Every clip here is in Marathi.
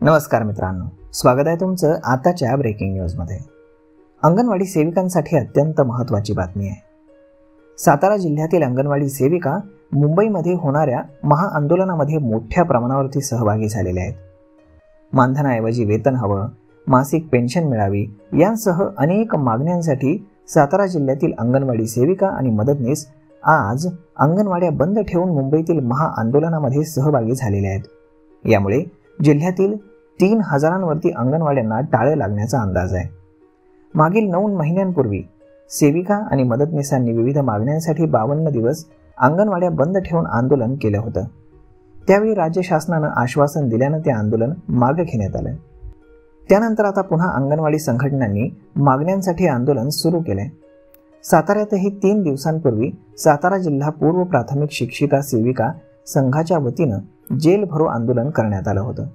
नमस्कार मित्रांनो, स्वागत आहे तुमचं आताच्या ब्रेकिंग न्यूजमध्ये। अंगणवाडी सेविकांसाठी अत्यंत महत्त्वाची बातमी आहे। सातारा जिल्ह्यातील अंगणवाडी सेविका मुंबईमध्ये होणाऱ्या महाआंदोलनामध्ये मोठ्या प्रमाणावरती सहभागी झालेल्या आहेत। मानधनाऐवजी वेतन हवं, मासिक पेन्शन मिळावी यांसह अनेक मागण्यांसाठी सातारा जिल्ह्यातील अंगणवाडी सेविका आणि मदतनीस आज अंगणवाड्या बंद ठेवून मुंबईतील महाआंदोलनामध्ये सहभागी झालेल्या आहेत। यामुळे जिल्ह्यातील 3000वरती अंगणवाड्यांना टाळे लागण्याचा अंदाज आहे। मागील 9 महिन्यांपूर्वी सेविका आणि मदतनीसांनी विविध मागण्यांसाठी 52 दिवस अंगणवाड्या बंद ठेवून आंदोलन केलं होतं। त्यावेळी राज्य शासनानं आश्वासन दिल्यानं ते आंदोलन मागे घेण्यात आलं। त्यानंतर आता पुन्हा अंगणवाडी संघटनांनी मागण्यांसाठी आंदोलन सुरू केलंय। साताऱ्यातही 3 दिवसांपूर्वी सातारा जिल्हा पूर्व प्राथमिक शिक्षिका सेविका संघाच्या वतीनं जेल भरो आंदोलन करण्यात आलं होतं।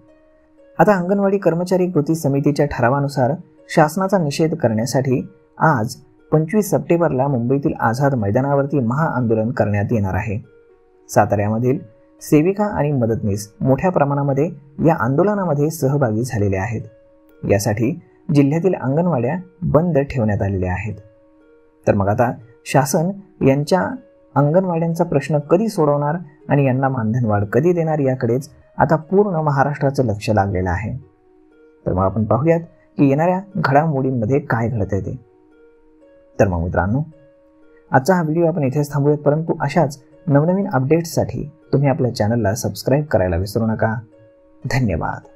आता अंगणवाडी कर्मचारी कृती समितीच्या ठरावानुसार शासनाचा निषेध करण्यासाठी आज 25 सप्टेंबरला मुंबईतील आझाद मैदानावरती महाआंदोलन करण्यात येणार आहे। साताऱ्यामधील सेविका आणि मदतनीस मोठ्या प्रमाणामध्ये या आंदोलनामध्ये सहभागी झालेले आहेत। यासाठी जिल्ह्यातील अंगणवाड्या बंद ठेवण्यात आलेल्या आहेत। तर मग आता शासन यांच्या अंगणवाड्यांचा प्रश्न कधी सोडवणार आणि यांना मानधनवाढ कधी देणार याकडेच आता पूर्ण महाराष्ट्राचं लक्ष लागलेलं आहे। तर मग आपण पाहूयात की येणाऱ्या घडामोडींमध्ये काय घडत आहे ते। तर मग मित्रांनो, आजचा हा व्हिडिओ आपण इथेच थांबूयात, परंतु अशाच नवनवीन अपडेट्ससाठी तुम्ही आपल्या चॅनलला सबस्क्राईब करायला विसरू नका। धन्यवाद।